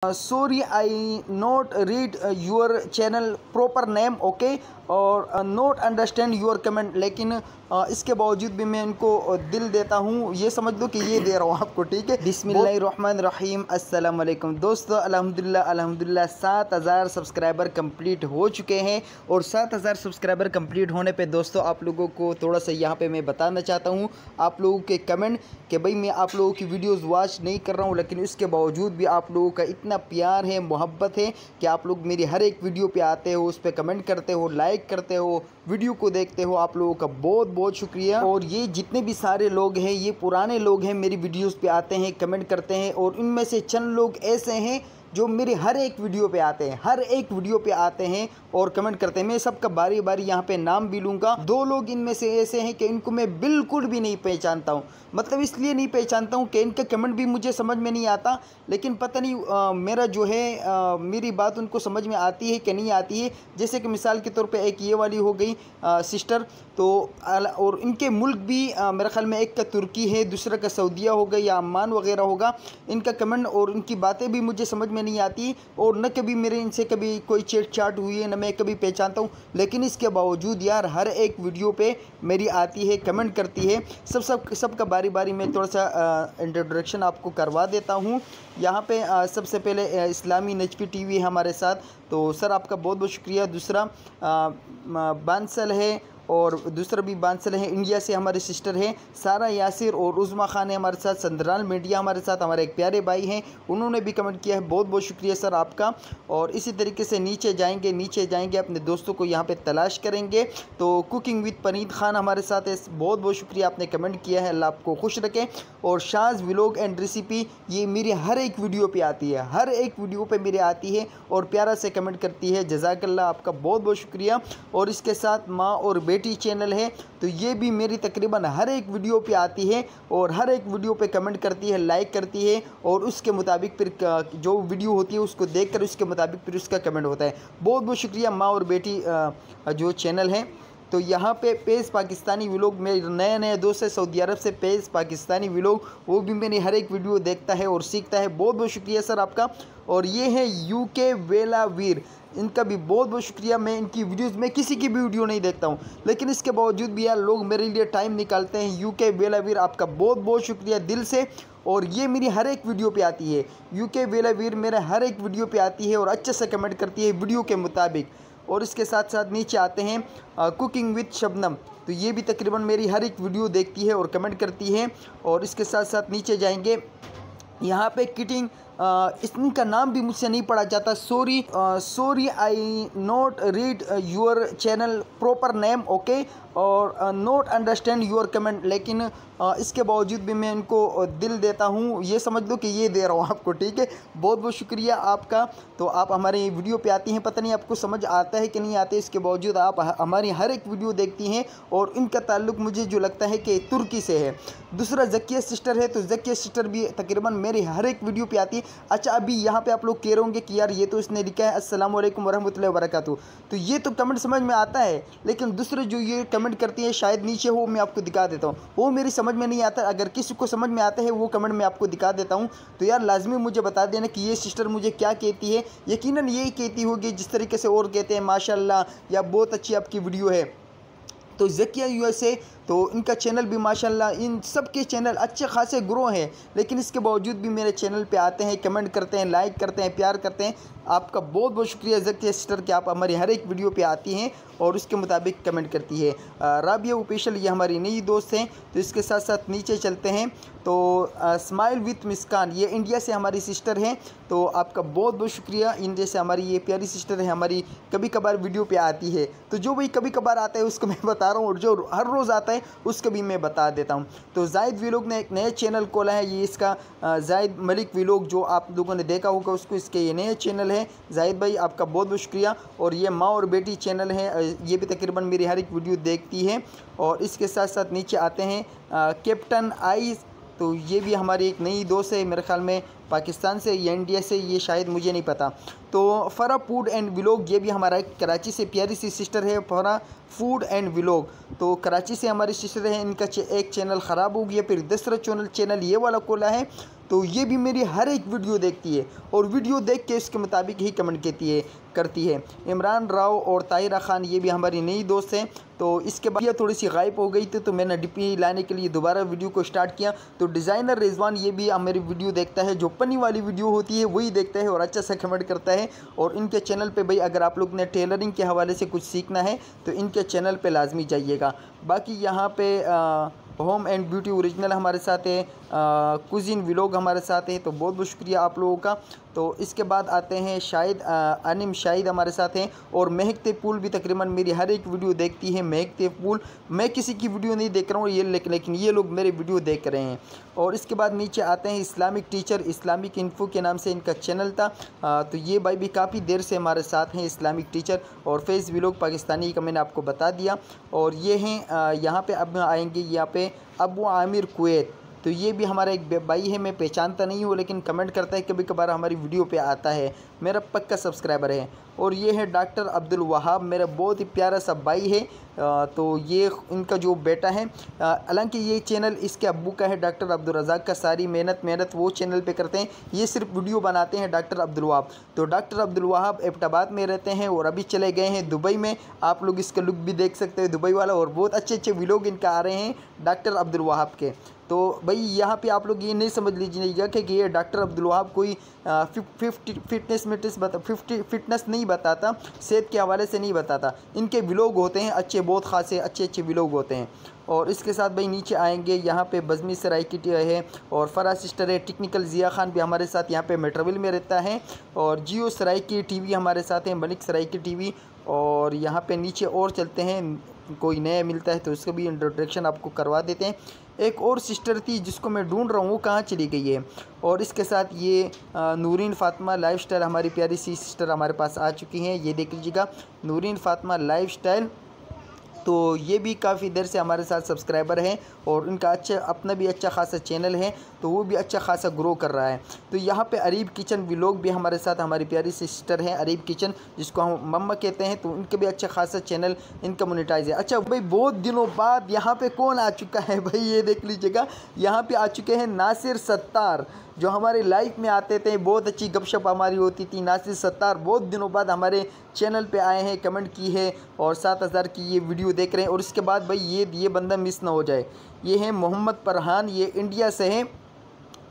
Sorry, I not read your channel proper name, okay, और note understand your comment, लेकिन इसके बावजूद भी मैं इनको दिल देता हूँ। ये समझ लो कि ये दे रहा हूँ आपको, ठीक है। बिस्मिल्लाहिर्रहमानिर्रहीम, अस्सलाम वालेकुम दोस्तों। अल्हम्दुलिल्लाह 7000 सब्सक्राइबर कंप्लीट हो चुके हैं। और 7000 सब्सक्राइबर कंप्लीट होने पे दोस्तों आप लोगों को थोड़ा सा यहाँ पे मैं बताना चाहता हूँ आप लोगों के कमेंट कि भाई मैं आप लोगों की वीडियोज़ वॉच नहीं कर रहा हूँ, लेकिन इसके बावजूद भी आप लोगों का इतना प्यार है, मोहब्बत है कि आप लोग मेरी हर एक वीडियो पे आते हो, उस पर कमेंट करते हो, लाइक करते हो, वीडियो को देखते हो। आप लोगों का बहुत बहुत शुक्रिया। और ये जितने भी सारे लोग हैं, ये पुराने लोग हैं, मेरी वीडियोस पे आते हैं, कमेंट करते हैं। और इनमें से चंद लोग ऐसे हैं जो मेरे हर एक वीडियो पे आते हैं, हर एक वीडियो पे आते हैं और कमेंट करते हैं। मैं सबका बारी बारी यहाँ पे नाम भी लूँगा। 2 लोग इनमें से ऐसे हैं कि इनको मैं बिल्कुल भी नहीं पहचानता हूँ। मतलब इसलिए नहीं पहचानता हूँ कि इनका कमेंट भी मुझे समझ में नहीं आता, लेकिन पता नहीं मेरा जो है मेरी बात उनको समझ में आती है कि नहीं आती है। जैसे कि मिसाल के तौर पे एक ये वाली हो गई सिस्टर, तो और इनके मुल्क भी मेरे ख्याल में एक का तुर्की है, दूसरा का सऊदीया होगा या अम्मान वगैरह होगा। इनका कमेंट और इनकी बातें भी मुझे समझ में नहीं आती, और न कभी मेरे इनसे कभी कोई चेट चाट हुई है, न मैं कभी पहचानता हूँ। लेकिन इसके बावजूद यार हर एक वीडियो पे मेरी आती है, कमेंट करती है। सबका बारी बारी मैं थोड़ा सा इंट्रोडक्शन आपको करवा देता हूँ। यहाँ पे सबसे पहले इस्लामी नजफी टीवी है हमारे साथ, तो सर आपका बहुत बहुत शुक्रिया। दूसरा बांसल है, और दूसरा भी बांसल है, इंडिया से हमारे सिस्टर हैं सारा यासिर और उज़मा खान है हमारे साथ। संदराल मीडिया हमारे साथ, हमारे एक प्यारे भाई हैं, उन्होंने भी कमेंट किया है। बहुत बहुत शुक्रिया सर आपका। और इसी तरीके से नीचे जाएंगे अपने दोस्तों को यहाँ पे तलाश करेंगे, तो कुकिंग विद पनीत खान हमारे साथ है। बहुत बहुत शुक्रिया, आपने कमेंट किया है, अल्लाह आपको खुश रखे। और शाज व्लॉग एंड रेसिपी, ये मेरी हर एक वीडियो पर आती है, हर एक वीडियो पर मेरे आती है और प्यारा से कमेंट करती है। जज़ाकल्लाह, आपका बहुत बहुत शुक्रिया। और इसके साथ माँ और बेटी चैनल है, तो ये भी मेरी तकरीबन हर एक वीडियो पे आती है और हर एक वीडियो पे कमेंट करती है, लाइक करती है, और उसके मुताबिक फिर जो वीडियो होती है उसको देखकर उसके मुताबिक फिर उसका कमेंट होता है। बहुत बहुत शुक्रिया माँ और बेटी जो चैनल है। तो यहाँ पे पेज पाकिस्तानी व्लॉग, मेरे नए दोस्त है सऊदी अरब से, पेज पाकिस्तानी व्लॉग, वो भी मेरी हर एक वीडियो देखता है और सीखता है। बहुत बहुत शुक्रिया सर आपका। और ये है यूके वेला वीर, इनका भी बहुत बहुत शुक्रिया। मैं इनकी वीडियोस में किसी की भी वीडियो नहीं देखता हूँ, लेकिन इसके बावजूद भी यार लोग मेरे लिए टाइम निकालते हैं। यूके वेला वीर, आपका बहुत बहुत शुक्रिया दिल से। और ये मेरी हर एक वीडियो पे आती है, यूके वेला वीर मेरे हर एक वीडियो पे आती है और अच्छे से कमेंट करती है वीडियो के मुताबिक। और इसके साथ साथ नीचे आते हैं कुकिंग विद शबनम, तो ये भी तकरीबन मेरी हर एक वीडियो देखती है और कमेंट करती है। और इसके साथ साथ नीचे जाएंगे, यहाँ पे किटिंग, इनका नाम भी मुझसे नहीं पढ़ा जाता, sorry I not read your channel proper name, okay, और नॉट अंडरस्टैंड योर कमेंट, लेकिन इसके बावजूद भी मैं इनको दिल देता हूँ। ये समझ लो कि ये दे रहा हूँ आपको, ठीक है। बहुत बहुत शुक्रिया आपका। तो आप हमारे वीडियो पे आती हैं, पता नहीं आपको समझ आता है कि नहीं आते, इसके बावजूद आप हमारी हर एक वीडियो देखती हैं। और इनका ताल्लुक़ मुझे जो लगता है कि तुर्की से है। दूसरा ज़किया सिस्टर है, तो ज़किया सिस्टर भी तकरीबन मेरी हर एक वीडियो पे आती है। अच्छा, अभी यहाँ पे आप लोग कह रहे होंगे कि यार ये तो इसने लिखा है अस्सलाम वालेकुम वरहमतुल्लाहि वबरकातुहू, तो ये तो कमेंट समझ में आता है, लेकिन दूसरे जो ये कमेंट करती है शायद नीचे हो, मैं आपको दिखा देता हूँ, वो मेरी समझ में नहीं आता। अगर किसी को समझ में आता है वो कमेंट मैं आपको दिखा देता हूँ। तो यार लाजमी मुझे बता देना कि ये सिस्टर मुझे क्या कहती है। यकीनन यही कहती होगी जिस तरीके से और कहते हैं माशाल्लाह या बहुत अच्छी आपकी वीडियो है। तो ज़किया यूएसए, तो इनका चैनल भी माशाल्लाह, इन सब के चैनल अच्छे खासे ग्रो हैं, लेकिन इसके बावजूद भी मेरे चैनल पे आते हैं, कमेंट करते हैं, लाइक करते हैं, प्यार करते हैं। आपका बहुत बहुत शुक्रिया ज़किया सिस्टर कि आप हमारी हर एक वीडियो पे आती हैं और उसके मुताबिक कमेंट करती है। राबिया ऑफिशियल, ये हमारी नई दोस्त हैं। तो इसके साथ साथ नीचे चलते हैं, तो स्माइल विथ मुस्कान, ये इंडिया से हमारी सिस्टर हैं। तो आपका बहुत बहुत शुक्रिया, इंडिया से हमारी ये प्यारी सिस्टर है, हमारी कभी कभार वीडियो पे आती है। तो जो भाई कभी कभार आता है उसको मैं बता रहा हूँ, और जो हर रोज़ आता है उसको भी मैं बता देता हूँ। तो जाहिद व्लॉग ने एक नया चैनल खोला है, ये इसका जाहिद मलिक व्लॉग, जो आप लोगों ने देखा होगा उसको, इसके ये नया चैनल है। जाहिद भाई आपका बहुत बहुत शुक्रिया। और ये माँ और बेटी चैनल है, ये भी तकरीबन मेरी हर एक वीडियो देखती है। और इसके साथ साथ नीचे आते हैं कैप्टन आइस, तो ये भी हमारी एक नई दोस्त है, मेरे ख्याल में पाकिस्तान से या इंडिया से, ये शायद मुझे नहीं पता। तो फ़रा फूड एंड व्लॉग, ये भी हमारा एक कराची से प्यारी सी सिस्टर है, फ़रा फूड एंड व्लॉग, तो कराची से हमारी सिस्टर है। इनका एक चैनल ख़राब हो गया, फिर दूसरा चैनल ये वाला खोला है। तो ये भी मेरी हर एक वीडियो देखती है और वीडियो देख के इसके मुताबिक ही कमेंट करती है। इमरान राव और ताहिरा खान ये भी हमारी नई दोस्त हैं। तो इसके बाद ये थोड़ी सी गायब हो गई थी, तो मैंने डीपी लाने के लिए दोबारा वीडियो को स्टार्ट किया। तो डिज़ाइनर रिजवान ये भी मेरी वीडियो देखता है, जो पन्नी वाली वीडियो होती है वही देखता है और अच्छा सा कमेंट करता है। और इनके चैनल पे भाई अगर आप लोग ने टेलरिंग के हवाले से कुछ सीखना है तो इनके चैनल पे लाजमी जाइएगा। बाकी यहाँ पे होम एंड ब्यूटी ओरिजिनल हमारे साथ है, कुजिन व्लॉग हमारे साथ है, तो बहुत बहुत शुक्रिया आप लोगों का। तो इसके बाद आते हैं शाहिद, अनिम शाहिद हमारे साथ हैं और महकते फूल भी तकरीबन मेरी हर एक वीडियो देखती है। महकते फूल, मैं किसी की वीडियो नहीं देख रहा हूँ ये, लेकिन ये लोग मेरे वीडियो देख रहे हैं। और इसके बाद नीचे आते हैं इस्लामिक टीचर, इस्लामिक इन्फो के नाम से इनका चैनल था। तो ये भाई भी काफ़ी देर से हमारे साथ हैं, इस्लामिक टीचर। और फेस व्लॉग पाकिस्तानी का मैंने आपको बता दिया। और ये हैं यहाँ पे अब आएंगे यहाँ पे अबू आमिर कुवैत, तो ये भी हमारा एक भाई है, मैं पहचानता नहीं हूँ लेकिन कमेंट करता है, कभी कभार हमारी वीडियो पे आता है, मेरा पक्का सब्सक्राइबर है। और ये है डॉक्टर अब्दुल वहाब, मेरा बहुत ही प्यारा सा भाई है। तो ये इनका जो बेटा है, हालांकि ये चैनल इसके अब्बू का है, डॉक्टर अब्दुल रज़ाक का। सारी मेहनत वो चैनल पे करते हैं, ये सिर्फ वीडियो बनाते हैं डॉक्टर अब्दुल वहाब। तो डॉक्टर अब्दुल वहाब एबटाबाद में रहते हैं और अभी चले गए हैं दुबई में। आप लोग इसका लुक भी देख सकते हैं दुबई वाला, और बहुत अच्छे अच्छे व्लॉग इनका आ रहे हैं डॉक्टर अब्दुल वहाब के। तो भाई यहाँ पे आप लोग ये नहीं समझ लीजिएगा कि ये डॉक्टर अब्दुल वहाब कोई फिटनेस नहीं बताता, सेहत के हवाले से नहीं बताता। इनके व्लॉग होते हैं अच्छे, बहुत ख़ासे अच्छे व्लॉग होते हैं। और इसके साथ भाई नीचे आएंगे, यहाँ पे बज़मी सराय की है और फरा सिस्टर है, टेक्निकल ज़िया खान भी हमारे साथ यहाँ पे मेट्रोविल में रहता है। और जियो सराय की टीवी हमारे साथ है, मलिक सराय की टीवी। और यहाँ पे नीचे और चलते हैं, कोई नया मिलता है तो उसका भी इंट्रोडक्शन आपको करवा देते हैं। एक और सिस्टर थी जिसको मैं ढूंढ रहा हूँ, वो कहाँ चली गई है। और इसके साथ ये नूरीन फ़ातिमा लाइफस्टाइल, हमारी प्यारी सी सिस्टर हमारे पास आ चुकी हैं, ये देख लीजिएगा, नूरीन फ़ातिमा लाइफस्टाइल। तो ये भी काफ़ी देर से हमारे साथ सब्सक्राइबर हैं और इनका अपना भी अच्छा खासा चैनल है, तो वो भी अच्छा खासा ग्रो कर रहा है। तो यहाँ पे अरीब किचन व्लॉग भी हमारे साथ, हमारी प्यारी सिस्टर हैं अरीब किचन, जिसको हम मम्मा कहते हैं, तो उनके भी अच्छा खासा चैनल इनका मोनेटाइज है। अच्छा भाई, बहुत दिनों बाद यहाँ पे कौन आ चुका है भाई, ये देख लीजिएगा, यहाँ पे आ चुके हैं नासिर सत्तार, जो हमारे लाइफ में आते थे, बहुत अच्छी गपशप हमारी होती थी। नासिर सत्तार बहुत दिनों बाद हमारे चैनल पे आए हैं, कमेंट की है और 7000 की ये वीडियो देख रहे हैं। और इसके बाद भाई ये बंदा मिस ना हो जाए, ये है मोहम्मद फरहान, ये इंडिया से हैं,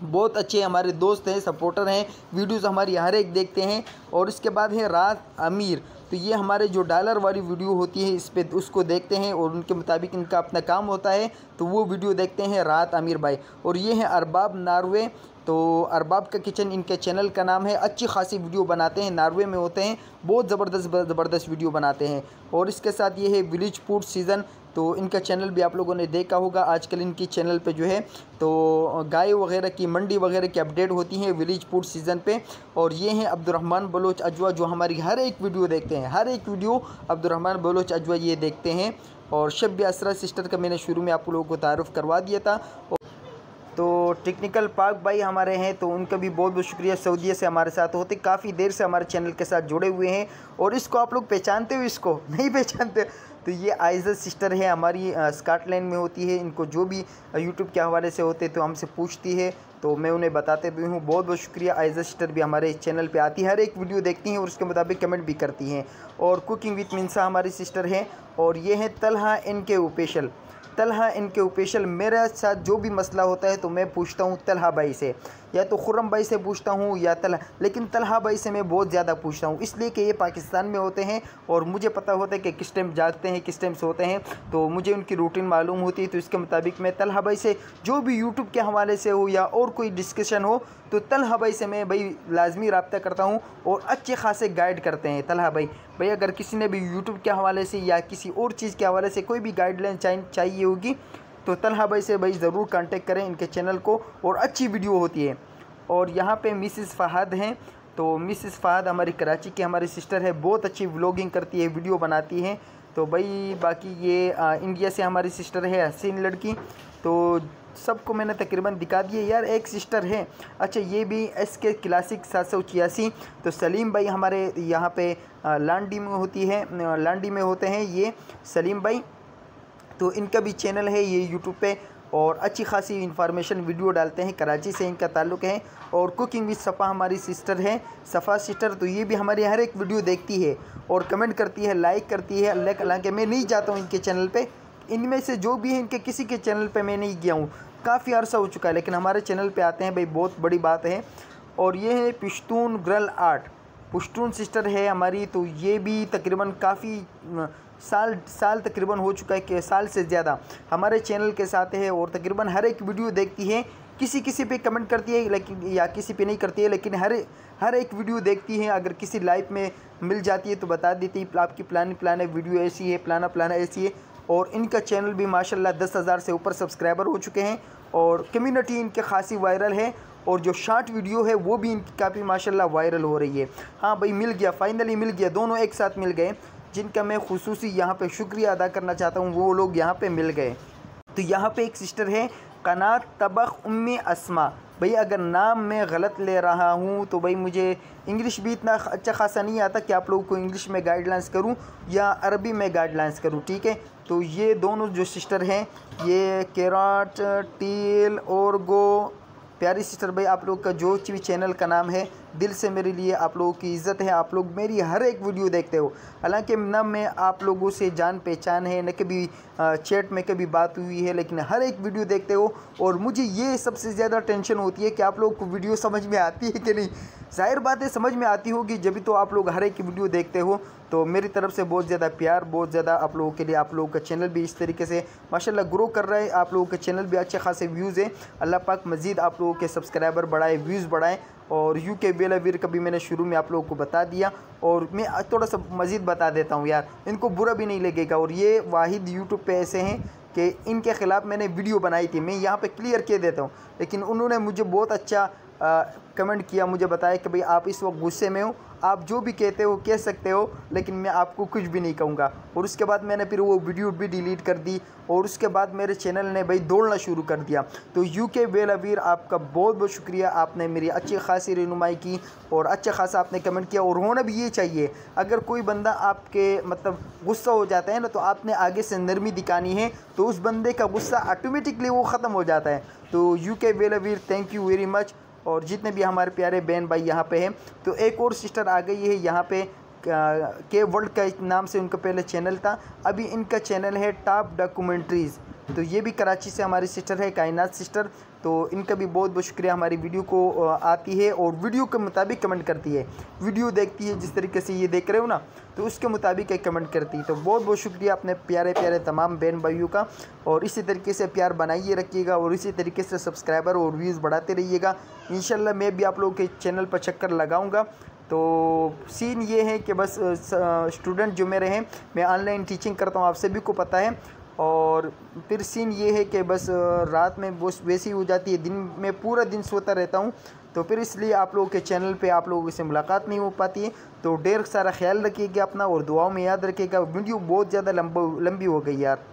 बहुत अच्छे हमारे दोस्त हैं, सपोर्टर हैं, वीडियोस हमारी हर एक देखते हैं। और इसके बाद है रात आमिर, तो ये हमारे जो डॉलर वाली वीडियो होती है इस पर उसको देखते हैं और उनके मुताबिक इनका अपना काम होता है, तो वो वीडियो देखते हैं रात आमिर भाई। और ये है अरबाब नॉर्वे, तो अरबाब का किचन इनके चैनल का नाम है, अच्छी खासी वीडियो बनाते हैं, नॉर्वे में होते हैं, बहुत ज़बरदस्त वीडियो बनाते हैं। और इसके साथ ये है विलेज फूड सीज़न, तो इनका चैनल भी आप लोगों ने देखा होगा। आजकल इनकी चैनल पे जो है तो गाय वगैरह की, मंडी वगैरह की अपडेट होती हैं विलेज फूड सीज़न पे। और ये हैं अब्दुर्रहमान बलोच अजवा, जो हमारी हर एक वीडियो देखते हैं, हर एक वीडियो अब्दुर्रहमान बलोच अजवा ये देखते हैं। और शब असरा सिस्टर का मैंने शुरू में आप लोगों को तारुफ़ करवा दिया था। तो टेक्निकल पाक भाई हमारे हैं, तो उनका भी बहुत बहुत शुक्रिया, सऊदीया से हमारे साथ होते, काफ़ी देर से हमारे चैनल के साथ जुड़े हुए हैं। और इसको आप लोग पहचानते हो, इसको नहीं पहचानते, तो ये आइज़ा सिस्टर है, हमारी स्कॉटलैंड में होती है। इनको जो भी यूट्यूब के हवाले से होते तो हमसे पूछती है, तो मैं उन्हें बताते भी हूँ। बहुत बहुत शुक्रिया। आइज़ा सिस्टर भी हमारे चैनल पे आती है, हर एक वीडियो देखती हैं और उसके मुताबिक कमेंट भी करती हैं। और कुकिंग विद मिनसा हमारी सिस्टर हैं। और ये है तलहा इनके ऑफिशियल, तलहा इनके ऑफिशियल। मेरे साथ जो भी मसला होता है तो मैं पूछता हूँ तलहा भाई से, या तो खुर्रम भाई से पूछता हूँ या तलहा, लेकिन तलहा भाई से मैं बहुत ज़्यादा पूछता हूँ, इसलिए कि ये पाकिस्तान में होते हैं और मुझे पता होता है कि किस टाइम जागते हैं, किस टाइम सोते हैं, तो मुझे उनकी रूटीन मालूम होती है। तो इसके मुताबिक मैं तलहा भाई से जो भी यूट्यूब के हवाले से हो या और कोई डिस्कशन हो, तो तलहा भाई से मैं भाई लाजमी रब्ता करता हूँ और अच्छे खासे गाइड करते हैं तलहा भाई। भाई अगर किसी ने भी यूट्यूब के हवाले से या किसी और चीज़ के हवाले से कोई भी गाइडलाइन चाहिए होगी, तो तलहा भाई से भाई ज़रूर कांटेक्ट करें, इनके चैनल को, और अच्छी वीडियो होती है। और यहाँ पे मिसिस फ़हद हैं, तो मिसिस फ़हद हमारी कराची की हमारी सिस्टर है, बहुत अच्छी व्लॉगिंग करती है, वीडियो बनाती हैं। तो भाई बाकी ये इंडिया से हमारी सिस्टर है, हसीन लड़की। तो सबको मैंने तकरीबन दिखा दिए यार, एक सिस्टर है। अच्छा, ये भी SK क्लासिक 786, तो सलीम भाई हमारे यहाँ पे लांडी में होती है, लांडी में होते हैं ये सलीम भाई, तो इनका भी चैनल है ये यूट्यूब पे। और अच्छी खासी इन्फॉर्मेशन वीडियो डालते हैं। कराची से इनका ताल्लुक़ है और कुकिंग विद सफ़ा हमारी सिस्टर है, सफ़ा सिस्टर। तो ये भी हमारी हर एक वीडियो देखती है और कमेंट करती है, लाइक करती है। अल्लाह अल्लाह के मैं नहीं जाता हूँ इनके चैनल पे, इनमें से जो भी है इनके किसी के चैनल पे मैं नहीं गया हूँ, काफ़ी अर्सा हो चुका है, लेकिन हमारे चैनल पे आते हैं भाई, बहुत बड़ी बात है। और ये है Pashtun girl art, Pashtun sister है हमारी। तो ये भी तकरीबन काफ़ी साल तकरीबन हो चुका है कि साल से ज़्यादा हमारे चैनल के साथ है और तकरीबन हर एक वीडियो देखती है। किसी पे कमेंट करती है लेकिन, या किसी पे नहीं करती है, लेकिन हर एक वीडियो देखती है। अगर किसी लाइव में मिल जाती है तो बता देती है आपकी प्लान है, वीडियो ऐसी है, प्लाना ऐसी है। और इनका चैनल भी माशाल्लाह 10,000 से ऊपर सब्सक्राइबर हो चुके हैं और कम्युनिटी इनके खासी वायरल है। और जो शॉर्ट वीडियो है वो भी इनकी काफ़ी माशाल्लाह वायरल हो रही है। हाँ भाई, मिल गया, फाइनली मिल गया, दोनों एक साथ मिल गए, जिनका मैं खुसूसी यहाँ पे शुक्रिया अदा करना चाहता हूँ, वो लोग यहाँ पे मिल गए। तो यहाँ पे एक सिस्टर है कनात तबख उम्मी अस्मा। भाई अगर नाम मैं गलत ले रहा हूँ तो भाई मुझे इंग्लिश भी इतना अच्छा खासा नहीं आता कि आप लोगों को इंग्लिश में गाइडलाइंस करूँ या अरबी में गाइडलाइंस करूँ, ठीक है। तो ये दोनों जो सिस्टर हैं, ये केराट टील और गो, प्यारी सिस्टर भाई, आप लोग का जो भी चैनल का नाम है, दिल से मेरे लिए आप लोगों की इज़्ज़त है। आप लोग मेरी हर एक वीडियो देखते हो, हालांकि न मैं आप लोगों से जान पहचान है, न कभी चैट में कभी बात हुई है, लेकिन हर एक वीडियो देखते हो। और मुझे ये सबसे ज़्यादा टेंशन होती है कि आप लोगों को वीडियो समझ में आती है कि नहीं। ज़ाहिर बात है समझ में आती होगी, जब भी तो आप लोग हर एक वीडियो देखते हो। तो मेरी तरफ से बहुत ज़्यादा प्यार, बहुत ज़्यादा आप लोगों के लिए। आप लोगों का चैनल भी इस तरीके से माशाल्लाह ग्रो कर रहा है, आप लोगों के चैनल भी अच्छे खासे व्यूज़ हैं। अल्लाह पाक मज़ीद आप लोगों के सब्सक्राइबर बढ़ाए, व्यूज़ बढ़ाए। और यूके बेलावीर का भी मैंने शुरू में आप लोगों को बता दिया, और मैं थोड़ा सा मज़ीद बता देता हूँ यार, इनको बुरा भी नहीं लगेगा। और ये वाहिद यूट्यूब पे ऐसे हैं कि इनके ख़िलाफ़ मैंने वीडियो बनाई थी, मैं यहाँ पे क्लियर कह देता हूँ, लेकिन उन्होंने मुझे बहुत अच्छा कमेंट किया, मुझे बताया कि भाई आप इस वक्त गुस्से में हो, आप जो भी कहते हो कह सकते हो, लेकिन मैं आपको कुछ भी नहीं कहूँगा। और उसके बाद मैंने फिर वो वीडियो भी डिलीट कर दी, और उसके बाद मेरे चैनल ने भाई दौड़ना शुरू कर दिया। तो यूके बेलावीर, आपका बहुत बहुत शुक्रिया, आपने मेरी अच्छी खासी रहनुमाई की और अच्छा खासा आपने कमेंट किया। और होना भी ये चाहिए, अगर कोई बंदा आपके मतलब गुस्सा हो जाता है ना, तो आपने आगे से नरमी दिखानी है, तो उस बंदे का गुस्सा ऑटोमेटिकली वो ख़त्म हो जाता है। तो यूके बेलावीर, थैंक यू वेरी मच। और जितने भी हमारे प्यारे बहन भाई यहाँ पे हैं, तो एक और सिस्टर आ गई है यहाँ पे, के वर्ल्ड का नाम से उनका पहले चैनल था, अभी इनका चैनल है टॉप डॉक्यूमेंट्रीज़। तो ये भी कराची से हमारी सिस्टर है, कायनात सिस्टर। तो इनका भी बहुत बहुत शुक्रिया, हमारी वीडियो को आती है और वीडियो के मुताबिक कमेंट करती है, वीडियो देखती है जिस तरीके से ये देख रहे हो ना, तो उसके मुताबिक एक कमेंट करती है। तो बहुत बहुत शुक्रिया अपने प्यारे प्यारे तमाम बहन भाइयों का, और इसी तरीके से प्यार बनाइए रखिएगा और इसी तरीके से सब्सक्राइबर और व्यूज़ बढ़ाते रहिएगा। इंशाल्लाह मैं भी आप लोगों के चैनल पर चक्कर लगाऊँगा। तो सीन ये है कि बस स्टूडेंट जो मेरे हैं, मैं ऑनलाइन टीचिंग करता हूँ, आप सभी को पता है। और फिर सीन ये है कि बस रात में वो वैसी हो जाती है, दिन में पूरा दिन सोता रहता हूँ, तो फिर इसलिए आप लोगों के चैनल पे आप लोगों से मुलाकात नहीं हो पाती है। तो ढेर सारा ख्याल रखिएगा अपना और दुआओं में याद रखिएगा। वीडियो बहुत ज़्यादा लंबी हो गई यार।